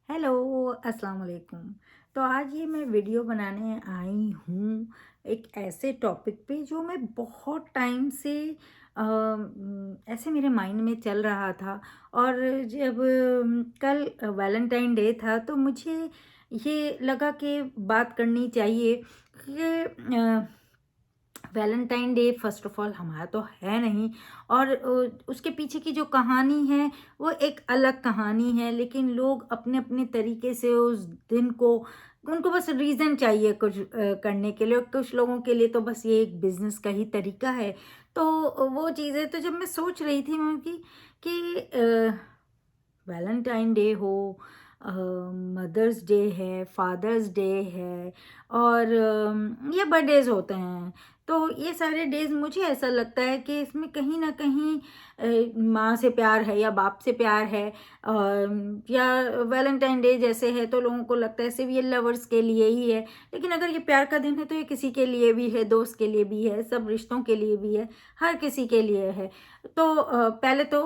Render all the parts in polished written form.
Hello, अस्सलाम वालेकुम। तो आज ये मैं वीडियो बनाने आई हूँ एक ऐसे टॉपिक पे जो मैं बहुत टाइम से ऐसे मेरे माइंड में चल रहा था। और जब कल वैलेंटाइन डे था तो मुझे ये लगा कि बात करनी चाहिए कि Valentine day first of all हमारा तो है नहीं। और उसके पीछे की जो कहानी है वो एक अलग कहानी है, लेकिन लोग अपने-अपने तरीके से उस दिन को उनको बस रीज़न चाहिए कुछ करने के लिए, और कुछ लोगों के लिए तो बस ये एक बिज़नेस का ही तरीका है। तो वो चीज़ें तो जब मैं सोच रही थी मैं कि वैलेंटाइन डे हो, मदर्स डे है, फादर्स डे है, और ये बर्थडेज़ होते हैं। तो ये सारे डेज़ मुझे ऐसा लगता है कि इसमें कहीं न कहीं माँ से प्यार है या बाप से प्यार है। या वैलेंटाइन डे जैसे है तो लोगों को लगता है सिर्फ़ ये लवर्स के लिए ही है। लेकिन अगर ये प्यार का दिन है तो ये किसी के लिए भी है, दोस्त के लिए भी है, सब रिश्तों के लिए भी है, हर किसी के लिए है। तो पहले तो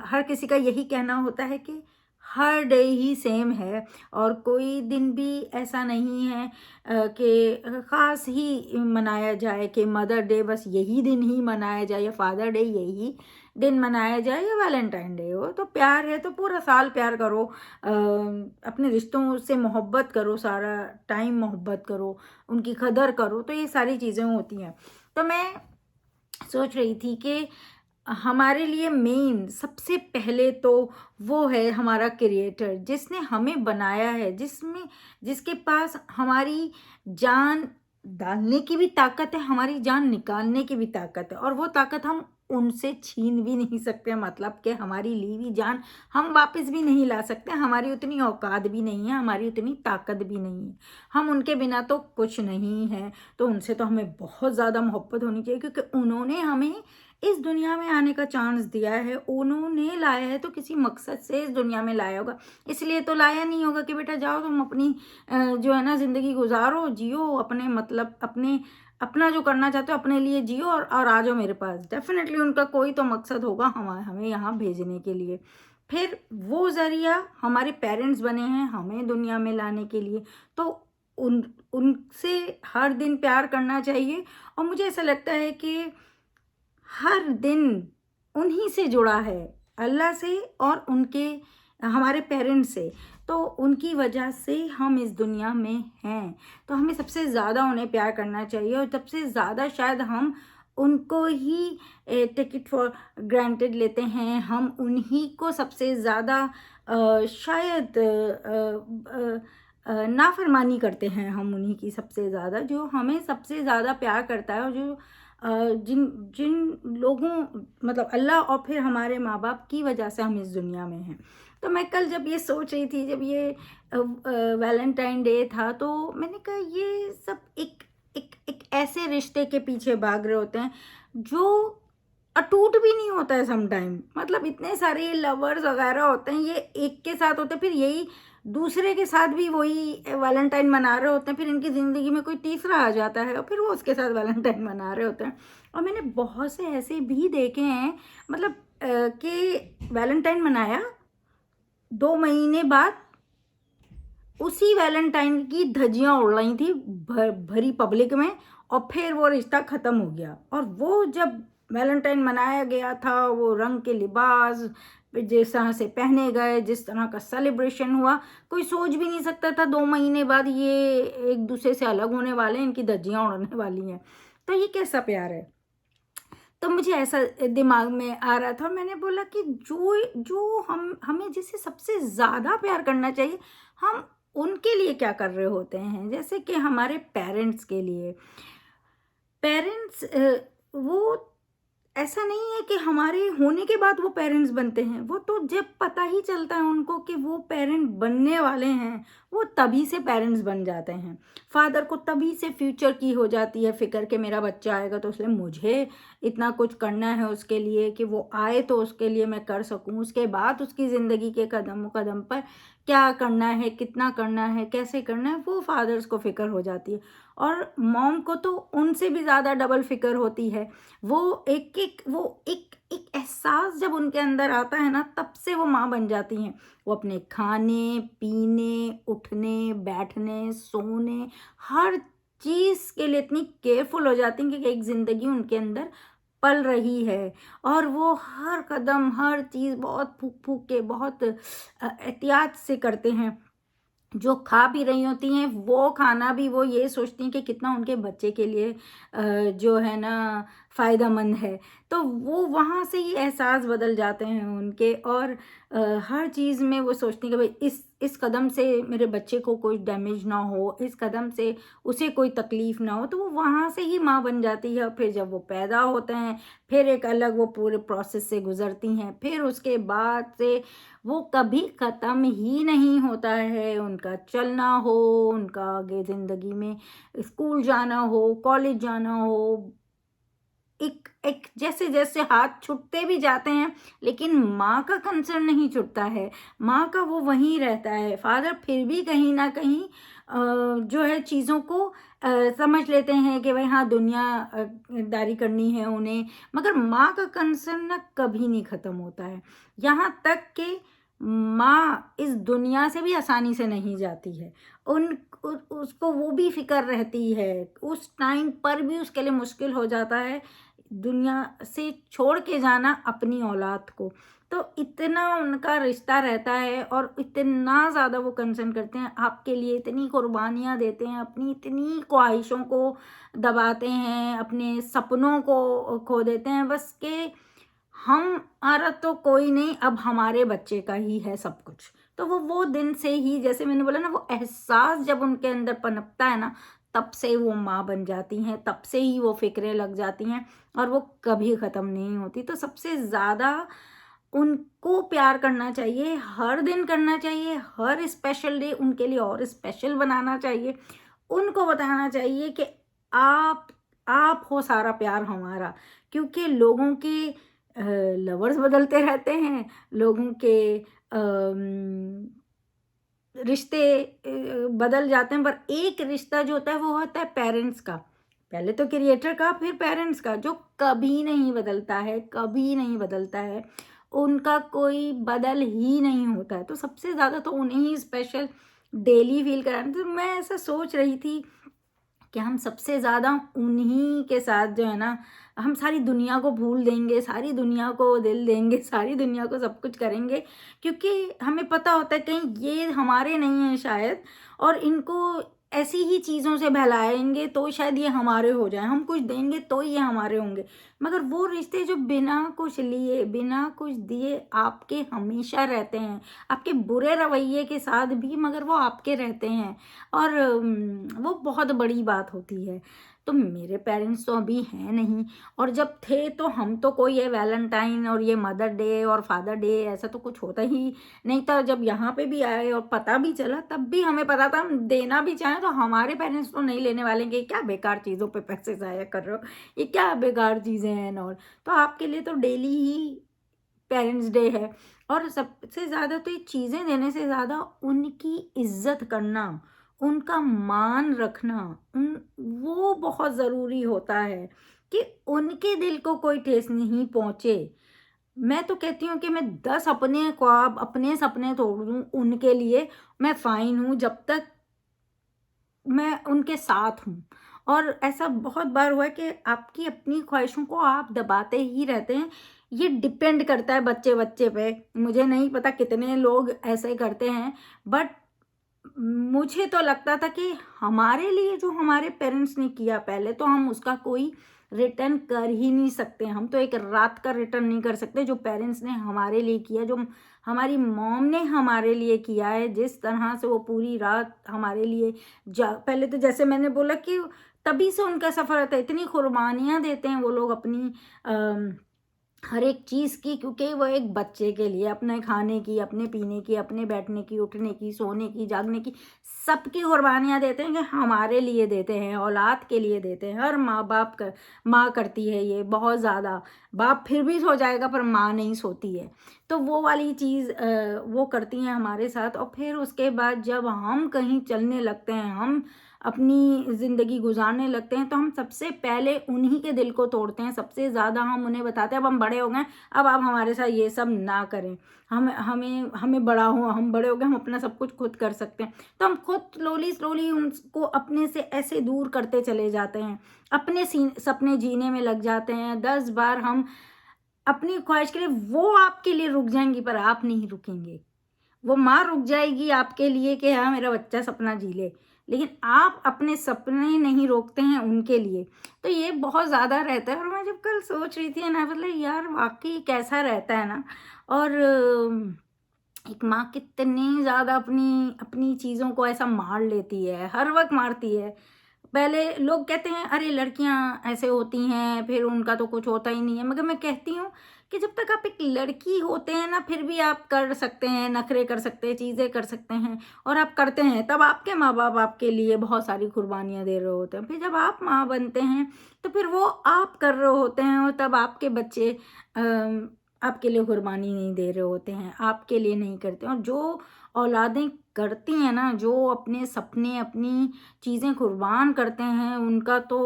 हर किसी का यही कहना होता है कि हर डे ही सेम है, और कोई दिन भी ऐसा नहीं है कि ख़ास ही मनाया जाए कि मदर डे बस यही दिन ही मनाया जाए, या फादर डे यही दिन मनाया जाए, या वैलेंटाइन डे हो। तो प्यार है तो पूरा साल प्यार करो, अपने रिश्तों से मोहब्बत करो, सारा टाइम मोहब्बत करो, उनकी कदर करो, तो ये सारी चीज़ें होती हैं। तो मैं सोच रही थी कि हमारे लिए मेन सबसे पहले तो वो है हमारा क्रिएटर, जिसने हमें बनाया है, जिसके पास हमारी जान डालने की भी ताकत है, हमारी जान निकालने की भी ताकत है, और वो ताकत हम उनसे छीन भी नहीं सकते। मतलब कि हमारी ली हुई जान हम वापस भी नहीं ला सकते, हमारी उतनी औकात भी नहीं है, हमारी उतनी ताकत भी नहीं है। हम उनके बिना तो कुछ नहीं है। तो उनसे तो हमें बहुत ज़्यादा मोहब्बत होनी चाहिए, क्योंकि उन्होंने हमें इस दुनिया में आने का चांस दिया है। उन्होंने लाया है तो किसी मकसद से इस दुनिया में लाया होगा। इसलिए तो लाया नहीं होगा कि बेटा जाओ तुम अपनी जो है ना ज़िंदगी गुज़ारो, जियो अपने, मतलब अपने अपना जो करना चाहते हो अपने लिए जियो, और आ जाओ मेरे पास। डेफ़िनेटली उनका कोई तो मकसद होगा हमें यहाँ भेजने के लिए। फिर वो ज़रिया हमारे पेरेंट्स बने हैं हमें दुनिया में लाने के लिए। तो उन उनसे हर दिन प्यार करना चाहिए। और मुझे ऐसा लगता है कि हर दिन उन्हीं से जुड़ा है, अल्लाह से और उनके हमारे पेरेंट्स से। तो उनकी वजह से हम इस दुनिया में हैं। तो हमें सबसे ज़्यादा उन्हें प्यार करना चाहिए, और सबसे ज़्यादा शायद हम उनको ही टेक इट फॉर ग्रांटेड लेते हैं। हम उन्हीं को सबसे ज़्यादा शायद नाफ़रमानी करते हैं हम उन्हीं की सबसे ज़्यादा, जो हमें सबसे ज़्यादा प्यार करता है, और जो जिन जिन लोगों, मतलब अल्लाह और फिर हमारे माँ-बाप की वजह से हम इस दुनिया में हैं। तो मैं कल जब ये सोच रही थी, जब ये वैलेंटाइन डे था, तो मैंने कहा ये सब एक एक एक ऐसे रिश्ते के पीछे भाग रहे होते हैं जो अटूट भी नहीं होता है सम टाइम। मतलब इतने सारे लवर्स वगैरह होते हैं, ये एक के साथ होते हैं, फिर यही दूसरे के साथ भी वही वैलेंटाइन मना रहे होते हैं, फिर इनकी ज़िंदगी में कोई तीसरा आ जाता है और फिर वो उसके साथ वैलेंटाइन मना रहे होते हैं। और मैंने बहुत से ऐसे भी देखे हैं, मतलब कि वैलेंटाइन मनाया, 2 महीने बाद उसी वैलेंटाइन की धज्जियाँ उड़ रही थी भरी पब्लिक में, और फिर वो रिश्ता ख़त्म हो गया। और वो जब वैलेंटाइन मनाया गया था, वो रंग के लिबास जिस तरह से पहने गए, जिस तरह का सेलिब्रेशन हुआ, कोई सोच भी नहीं सकता था 2 महीने बाद ये एक दूसरे से अलग होने वाले हैं, इनकी धज्जियाँ उड़ने वाली हैं। तो ये कैसा प्यार है? तो मुझे ऐसा दिमाग में आ रहा था, और मैंने बोला कि जो जो हमें जिसे सबसे ज़्यादा प्यार करना चाहिए, हम उनके लिए क्या कर रहे होते हैं? जैसे कि हमारे पेरेंट्स के लिए। पेरेंट्स वो ऐसा नहीं है कि हमारे होने के बाद वो पेरेंट्स बनते हैं, वो तो जब पता ही चलता है उनको कि वो पेरेंट बनने वाले हैं, वो तभी से पेरेंट्स बन जाते हैं। फादर को तभी से फ्यूचर की हो जाती है फ़िक्र कि मेरा बच्चा आएगा तो इसलिए मुझे इतना कुछ करना है उसके लिए, कि वो आए तो उसके लिए मैं कर सकूँ। उसके बाद उसकी ज़िंदगी के कदम-कदम पर क्या करना है, कितना करना है, कैसे करना है, वो फादर्स को फ़िक्र हो जाती है। और मॉम को तो उनसे भी ज़्यादा डबल फिक्र होती है। वो एक एहसास जब उनके अंदर आता है ना, तब से वो माँ बन जाती हैं। वो अपने खाने, पीने, उठने, बैठने, सोने, हर चीज़ के लिए इतनी केयरफुल हो जाती हैं कि एक ज़िंदगी उनके अंदर पल रही है, और वो हर कदम, हर चीज़ बहुत फूँक-फूँक के, बहुत एहतियात से करते हैं। जो खा भी रही होती हैं, वो खाना भी वो ये सोचती हैं कि कितना उनके बच्चे के लिए जो है ना फ़ायदेमंद है। तो वो वहाँ से ही एहसास बदल जाते हैं उनके, और हर चीज़ में वो सोचती हैं कि भई इस कदम से मेरे बच्चे को कोई डैमेज ना हो, इस कदम से उसे कोई तकलीफ़ ना हो, तो वो वहाँ से ही माँ बन जाती है। और फिर जब वो पैदा होते हैं, फिर एक अलग वो पूरे प्रोसेस से गुज़रती हैं, फिर उसके बाद से वो कभी ख़त्म ही नहीं होता है। उनका चलना हो, उनका आगे ज़िंदगी में स्कूल जाना हो, कॉलेज जाना हो, एक एक जैसे-जैसे हाथ छूटते भी जाते हैं, लेकिन माँ का कंसर्न नहीं छूटता है। माँ का वो वहीं रहता है। फ़ादर फिर भी कहीं न कहीं जो है चीज़ों को समझ लेते हैं कि भई हाँ, दुनिया दारी करनी है उन्हें, मगर माँ का कंसर्न ना कभी नहीं ख़त्म होता है। यहाँ तक कि माँ इस दुनिया से भी आसानी से नहीं जाती है। उन उ उसको वो भी फ़िक्र रहती है। उस टाइम पर भी उसके लिए मुश्किल हो जाता है दुनिया से छोड़ के जाना अपनी औलाद को। तो इतना उनका रिश्ता रहता है, और इतना ज़्यादा वो कंसर्न करते हैं आपके लिए, इतनी कुर्बानियाँ देते हैं, अपनी इतनी ख्वाहिशों को दबाते हैं, अपने सपनों को खो देते हैं, बस कि हमारा तो कोई नहीं, अब हमारे बच्चे का ही है सब कुछ। तो वो दिन से ही, जैसे मैंने बोला ना, वो एहसास जब उनके अंदर पनपता है ना, तब से वो माँ बन जाती हैं, तब से ही वो फ़िक्रें लग जाती हैं, और वो कभी ख़त्म नहीं होती। तो सबसे ज़्यादा उनको प्यार करना चाहिए, हर दिन करना चाहिए, हर स्पेशल डे उनके लिए और स्पेशल बनाना चाहिए। उनको बताना चाहिए कि आप आप हो सारा प्यार हमारा, क्योंकि लोगों के लवर्स बदलते रहते हैं, लोगों के रिश्ते बदल जाते हैं, पर एक रिश्ता जो होता है वो होता है पेरेंट्स का। पहले तो क्रिएटर का, फिर पेरेंट्स का, जो कभी नहीं बदलता है, कभी नहीं बदलता है। उनका कोई बदल ही नहीं होता है। तो सबसे ज़्यादा तो उन्हें ही स्पेशल डेली फ़ील कराना। तो मैं ऐसा सोच रही थी कि हम सबसे ज़्यादा उन्हीं के साथ जो है ना, हम सारी दुनिया को भूल देंगे, सारी दुनिया को दिल देंगे, सारी दुनिया को सब कुछ करेंगे, क्योंकि हमें पता होता है कहीं ये हमारे नहीं हैं शायद, और इनको ऐसी ही चीज़ों से बहलाएँगे तो शायद ये हमारे हो जाएँ, हम कुछ देंगे तो ये हमारे होंगे। मगर वो रिश्ते जो बिना कुछ लिए, बिना कुछ दिए आपके हमेशा रहते हैं, आपके बुरे रवैये के साथ भी, मगर वो आपके रहते हैं। और वो बहुत बड़ी बात होती है। तो मेरे पेरेंट्स तो अभी हैं नहीं, और जब थे तो हम तो कोई ये वैलेंटाइन और ये मदर डे और फादर डे ऐसा तो कुछ होता ही नहीं था। जब यहाँ पे भी आए और पता भी चला, तब भी हमें पता था हम देना भी चाहें तो हमारे पेरेंट्स तो नहीं लेने वाले कि क्या बेकार चीज़ों पे पैसे ज़ाया कर रहे हो, ये क्या बेकार चीज़ें हैं एंड ऑल। तो आपके लिए तो डेली ही पेरेंट्स डे है, और सबसे ज़्यादा तो ये चीज़ें देने से ज़्यादा उनकी इज़्ज़त करना, उनका मान रखना, उन वो बहुत ज़रूरी होता है कि उनके दिल को कोई ठेस नहीं पहुँचे। मैं तो कहती हूँ कि मैं 10 अपने ख्वाब, अपने सपने तोड़ दूँ उनके लिए, मैं फ़ाइन हूँ, जब तक मैं उनके साथ हूँ। और ऐसा बहुत बार हुआ है कि आपकी अपनी ख्वाहिशों को आप दबाते ही रहते हैं। ये डिपेंड करता है बच्चे-बच्चे पे। मुझे नहीं पता कितने लोग ऐसे करते हैं, बट मुझे तो लगता था कि हमारे लिए जो हमारे पेरेंट्स ने किया पहले, तो हम उसका कोई रिटर्न कर ही नहीं सकते। हम तो एक रात का रिटर्न नहीं कर सकते जो पेरेंट्स ने हमारे लिए किया, जो हमारी मॉम ने हमारे लिए किया है, जिस तरह से वो पूरी रात हमारे लिए जा पहले तो जैसे मैंने बोला कि तभी से उनका सफ़र रहता है, इतनी कुर्बानियाँ देते हैं वो लोग अपनी हर एक चीज़ की, क्योंकि वो एक बच्चे के लिए अपने खाने की, अपने पीने की, अपने बैठने की, उठने की, सोने की, जागने की, सबकी कुर्बानियाँ देते हैं कि हमारे लिए देते हैं, औलाद के लिए देते हैं। हर माँ-बाप कर माँ करती है ये बहुत ज़्यादा। बाप फिर भी सो जाएगा पर माँ नहीं सोती है। तो वो वाली चीज़ वो करती हैं हमारे साथ, और फिर उसके बाद जब हम कहीं चलने लगते हैं, हम अपनी ज़िंदगी गुजारने लगते हैं तो हम सबसे पहले उन्हीं के दिल को तोड़ते हैं। सबसे ज़्यादा हम उन्हें बताते हैं अब हम बड़े हो गए, अब आप हमारे साथ ये सब ना करें, हमें बड़ा हो, हम बड़े हो गए, हम अपना सब कुछ खुद कर सकते हैं। तो हम खुद स्लोली उनको अपने से ऐसे दूर करते चले जाते हैं, अपने सपने जीने में लग जाते हैं। 10 बार हम अपनी ख्वाहिश के लिए, वो आपके लिए रुक जाएंगी पर आप नहीं रुकेंगे। वो माँ रुक जाएगी आपके लिए कि हाँ मेरा बच्चा सपना जी ले, लेकिन आप अपने सपने नहीं रोकते हैं उनके लिए। तो ये बहुत ज़्यादा रहता है। और मैं जब कल सोच रही थी ना, मतलब यार वाकई कैसा रहता है ना। और एक माँ कितनी ज़्यादा अपनी अपनी चीज़ों को ऐसा मार लेती है, हर वक्त मारती है। पहले लोग कहते हैं अरे लड़कियां ऐसे होती हैं, फिर उनका तो कुछ होता ही नहीं है, मगर मैं कहती हूँ कि जब तक आप एक लड़की होते हैं ना, फिर भी आप कर सकते हैं, नखरे कर सकते हैं, चीज़ें कर सकते हैं, और आप करते हैं। तब आपके माँ बाप आपके लिए बहुत सारी कुर्बानियाँ दे रहे होते हैं। फिर जब आप माँ बनते हैं तो फिर वो आप कर रहे होते हैं, और तब आपके बच्चे आपके लिए कुर्बानी नहीं दे रहे होते हैं, आपके लिए नहीं करते। और जो औलादें करती हैं ना, जो अपने सपने अपनी चीज़ें कुर्बान करते हैं, उनका तो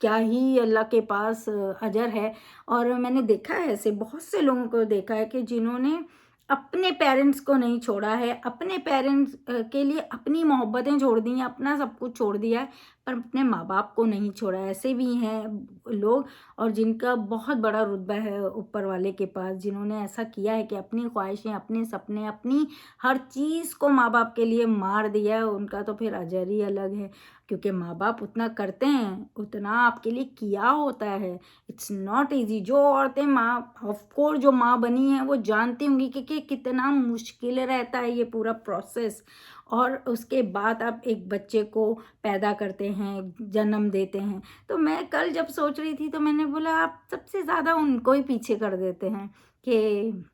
क्या ही अल्लाह के पास अजर है। और मैंने देखा है, ऐसे बहुत से लोगों को देखा है कि जिन्होंने अपने पेरेंट्स को नहीं छोड़ा है, अपने पेरेंट्स के लिए अपनी मोहब्बतें छोड़ दी हैं, अपना सब कुछ छोड़ दिया है, पर अपने माँ बाप को नहीं छोड़ा। ऐसे भी हैं लोग, और जिनका बहुत बड़ा रुतबा है ऊपर वाले के पास, जिन्होंने ऐसा किया है कि अपनी ख्वाहिशें, अपने सपने, अपनी हर चीज़ को माँ बाप के लिए मार दिया है। उनका तो फिर अजर ही अलग है, क्योंकि माँ बाप उतना करते हैं उतना आपके लिए किया होता है। It's not easy. जो औरतें माँ, ऑफ कोर्स जो माँ बनी हैं, वो जानती होंगी कि कितना मुश्किल रहता है ये पूरा प्रोसेस। और उसके बाद आप एक बच्चे को पैदा करते हैं, जन्म देते हैं। तो मैं कल जब सोच रही थी तो मैंने बोला आप सबसे ज़्यादा उनको ही पीछे कर देते हैं कि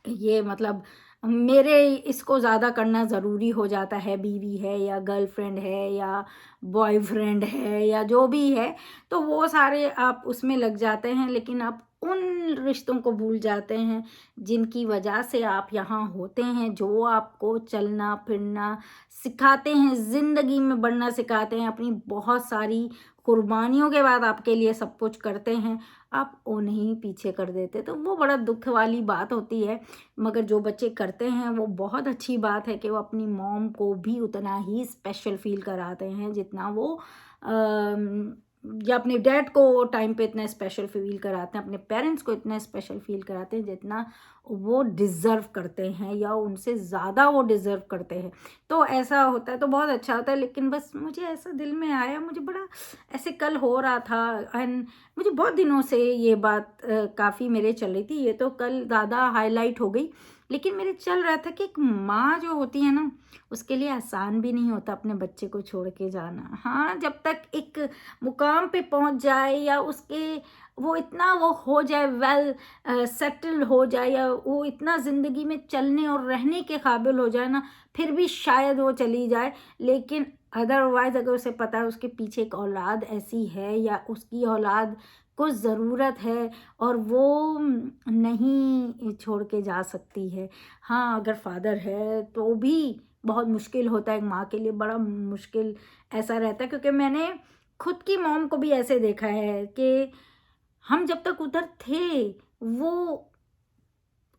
ये मतलब मेरे इसको ज़्यादा करना ज़रूरी हो जाता है, बीवी है या गर्लफ्रेंड है या बॉयफ्रेंड है या जो भी है, तो वो सारे आप उसमें लग जाते हैं। लेकिन आप उन रिश्तों को भूल जाते हैं जिनकी वजह से आप यहाँ होते हैं, जो आपको चलना फिरना सिखाते हैं, ज़िंदगी में बढ़ना सिखाते हैं, अपनी बहुत सारी कुर्बानियों के बाद आपके लिए सब कुछ करते हैं, आप उन्हें पीछे कर देते। तो वो बड़ा दुख वाली बात होती है। मगर जो बच्चे करते हैं वो बहुत अच्छी बात है कि वो अपनी मॉम को भी उतना ही स्पेशल फील कराते हैं जितना वो या अपने डैड को टाइम पे इतना स्पेशल फील कराते हैं, अपने पेरेंट्स को इतना स्पेशल फील कराते हैं जितना वो डिज़र्व करते हैं, या उनसे ज़्यादा वो डिज़र्व करते हैं। तो ऐसा होता है तो बहुत अच्छा होता है। लेकिन बस मुझे ऐसा दिल में आया, मुझे बड़ा ऐसे कल हो रहा था, एंड मुझे बहुत दिनों से ये बात काफ़ी मेरे चल रही थी, ये तो कल ज़्यादा हाईलाइट हो गई। लेकिन मेरे चल रहा था कि एक माँ जो होती है ना, उसके लिए आसान भी नहीं होता अपने बच्चे को छोड़ के जाना। हाँ, जब तक एक मुकाम पे पहुंच जाए, या उसके वो इतना वो हो जाए, वेल सेटल हो जाए, या वो इतना ज़िंदगी में चलने और रहने के काबिल हो जाए ना, फिर भी शायद वो चली जाए। लेकिन अदरवाइज़ अगर उसे पता है उसके पीछे एक औलाद ऐसी है, या उसकी औलाद को ज़रूरत है, और वो नहीं छोड़ के जा सकती है। हाँ, अगर फादर है तो भी बहुत मुश्किल होता है, एक माँ के लिए बड़ा मुश्किल ऐसा रहता है। क्योंकि मैंने खुद की मॉम को भी ऐसे देखा है कि हम जब तक उधर थे,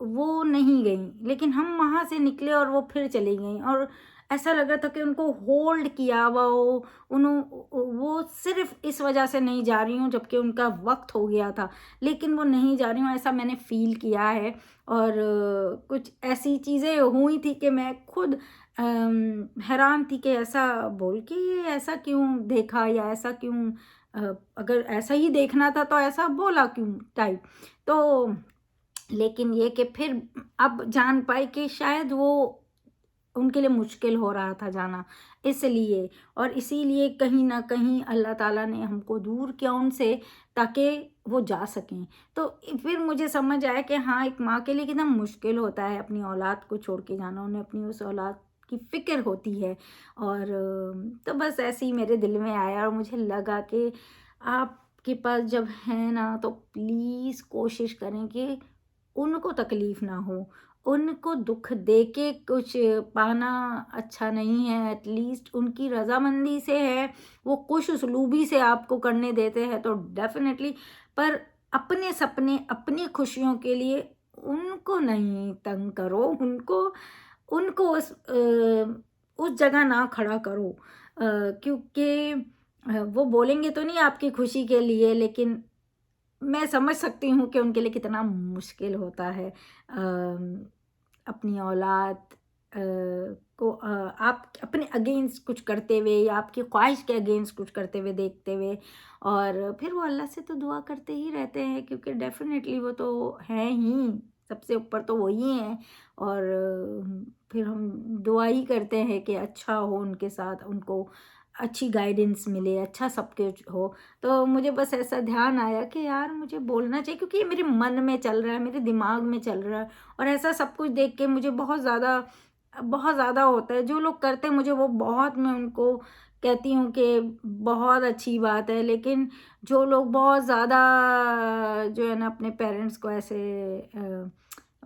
वो नहीं गईं, लेकिन हम वहाँ से निकले और वो फिर चली गईं, और ऐसा लग रहा था कि उनको होल्ड किया हुआ हो, वो सिर्फ़ इस वजह से नहीं जा रही हूँ जबकि उनका वक़्त हो गया था, लेकिन वो नहीं जा रही हूँ, ऐसा मैंने फ़ील किया है। और कुछ ऐसी चीज़ें हुई थी कि मैं खुद हैरान थी कि ऐसा बोल के ये ऐसा क्यों देखा, या ऐसा क्यों अगर ऐसा ही देखना था तो ऐसा बोला क्यों टाइप। तो लेकिन ये कि फिर अब जान पाई कि शायद वो उनके लिए मुश्किल हो रहा था जाना, इसलिए। और इसीलिए कहीं न कहीं अल्लाह ताला ने हमको दूर किया उनसे, ताकि वो जा सकें। तो फिर मुझे समझ आया कि हाँ, एक माँ के लिए कितना मुश्किल होता है अपनी औलाद को छोड़ के जाना, उन्हें अपनी उस औलाद की फ़िक्र होती है। और तो बस ऐसे ही मेरे दिल में आया, और मुझे लगा कि आपके पास जब है ना, तो प्लीज़ कोशिश करें कि उनको तकलीफ़ ना हो, उनको दुख दे के कुछ पाना अच्छा नहीं है। एटलीस्ट उनकी रज़ामंदी से है, वो खुश उसलूबी से आपको करने देते हैं तो डेफ़िनेटली, पर अपने सपने, अपनी खुशियों के लिए उनको नहीं तंग करो, उनको उनको उस जगह ना खड़ा करो। क्योंकि वो बोलेंगे तो नहीं आपकी खुशी के लिए, लेकिन मैं समझ सकती हूँ कि उनके लिए कितना मुश्किल होता है अपनी औलाद को आप अपने अगेंस्ट कुछ करते हुए या आपकी ख्वाहिश के अगेंस्ट कुछ करते हुए देखते हुए, और फिर वो अल्लाह से तो दुआ करते ही रहते हैं, क्योंकि डेफ़िनेटली वो तो हैं ही, सबसे ऊपर तो वही हैं। और फिर हम दुआ ही करते हैं कि अच्छा हो उनके साथ, उनको अच्छी गाइडेंस मिले, अच्छा सब कुछ हो। तो मुझे बस ऐसा ध्यान आया कि यार मुझे बोलना चाहिए, क्योंकि ये मेरे मन में चल रहा है, मेरे दिमाग में चल रहा है, और ऐसा सब कुछ देख के मुझे बहुत ज़्यादा होता है। जो लोग करते हैं मुझे वो बहुत, मैं उनको कहती हूँ कि बहुत अच्छी बात है, लेकिन जो लोग बहुत ज़्यादा जो है ना अपने पेरेंट्स को ऐसे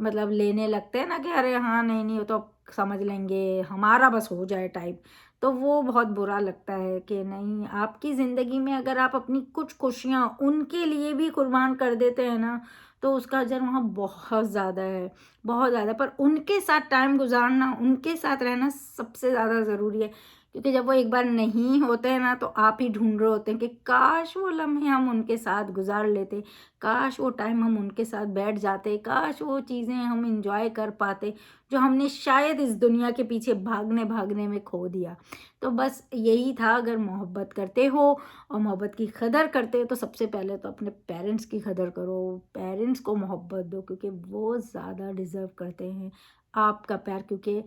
मतलब लेने लगते हैं ना कि अरे हाँ, नहीं, नहीं वो तो समझ लेंगे, हमारा बस हो जाए टाइप, तो वो बहुत बुरा लगता है कि नहीं, आपकी ज़िंदगी में अगर आप अपनी कुछ खुशियाँ उनके लिए भी कुर्बान कर देते हैं ना, तो उसका अजर वहाँ बहुत ज़्यादा है, बहुत ज़्यादा। पर उनके साथ टाइम गुज़ारना, उनके साथ रहना सबसे ज़्यादा ज़रूरी है, क्योंकि जब वो एक बार नहीं होते हैं ना, तो आप ही ढूँढ रहे होते हैं कि काश वो लम्हे हम उनके साथ गुज़ार लेते, काश वो टाइम हम उनके साथ बैठ जाते, काश वो चीज़ें हम एन्जॉय कर पाते, जो हमने शायद इस दुनिया के पीछे भागने-भागने में खो दिया। तो बस यही था, अगर मोहब्बत करते हो और मोहब्बत की कदर करते हो तो सबसे पहले तो अपने पेरेंट्स की कदर करो, पेरेंट्स को मोहब्बत दो, क्योंकि वो ज़्यादा डिज़र्व करते हैं आपका प्यार, क्योंकि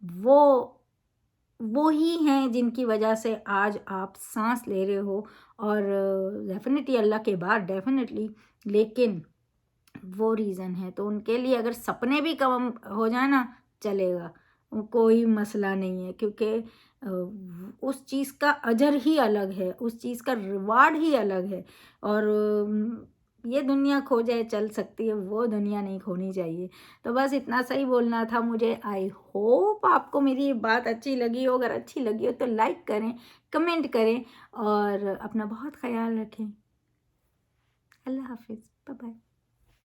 वो वो ही हैं जिनकी वजह से आज आप साँस ले रहे हो। और डेफ़िनिटली अल्लाह के बाद डेफ़िनिटली, लेकिन वो रीज़न है, तो उनके लिए अगर सपने भी कम हो जाए ना, चलेगा, वो कोई मसला नहीं है, क्योंकि उस चीज़ का अजर ही अलग है, उस चीज़ का रिवार्ड ही अलग है। और ये दुनिया खो जाए चल सकती है, वो दुनिया नहीं खोनी चाहिए। तो बस इतना सा ही बोलना था मुझे। आई होप आपको मेरी ये बात अच्छी लगी हो, अगर अच्छी लगी हो तो लाइक करें, कमेंट करें, और अपना बहुत ख़्याल रखें। अल्लाह हाफ़िज़, बाय बाय।